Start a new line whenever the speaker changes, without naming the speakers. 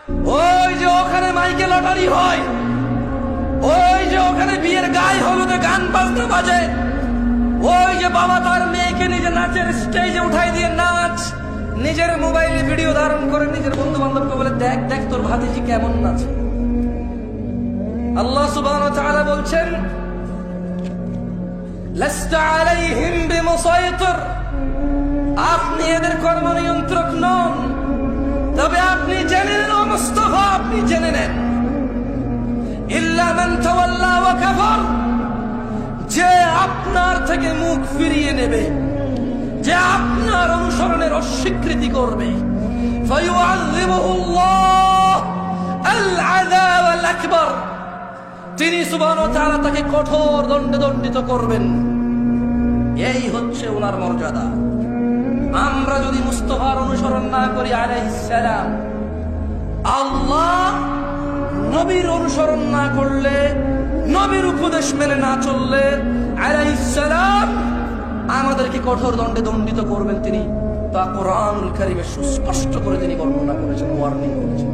ওই যে ওখানে মাইকে লটারি হয়, ওই যে ওখানে বিয়ের গায়ে হলুদে গান বাজনা বাজে, ওই যে বাবা তার মেয়েকে নিজে নাচের স্টেজে উঠাই দিয়ে নাচ, নিজের মোবাইলে ভিডিও ধারণ করে নিজের বন্ধু বান্ধবকে বলে দেখ দেখ তোর ভাতিজি কেমন নাচে। আল্লাহ সুবহানাহু ওয়া তাআলা বলছেন লাস্তা আলাইহিম বিমুসাইতির, আপনি এদের কর্ম নিয়ন্ত্রক নন, তবে আপনি জেনে নেন ও মুস্তাফা, আপনি জেনে নেন ইল্লা মান তাওয়াল্লা ওয়া কাফার, যে আপনার থেকে মুখ ফিরিয়ে নেবে, যে আপনার অনুসরণের অস্বীকৃতি করবে, ফায়ুআযিবুহুল্লাহ আল আযাব আল আকবার, তিনি সুবহানাহু ওয়া তাআলা তাকে কঠোর দণ্ডে দণ্ডিত করবেন। এই হচ্ছে ওনার মর্যাদা। আমরা যদি মুস্তাফার অনুসরণ না করি আলাইহিস সালাম, আল্লাহ নবীর অনুসরণ না করলে, নবীর উপদেশ মেনে না চললে আলাইহিস সালাম আমাদেরকে কঠোর দণ্ডে দণ্ডিত করবেন। তিনি তা কোরআনুল কারীমে সুস্পষ্ট করে তিনি বর্ণনা করেছেন, ওয়ার্নিং করেছেন।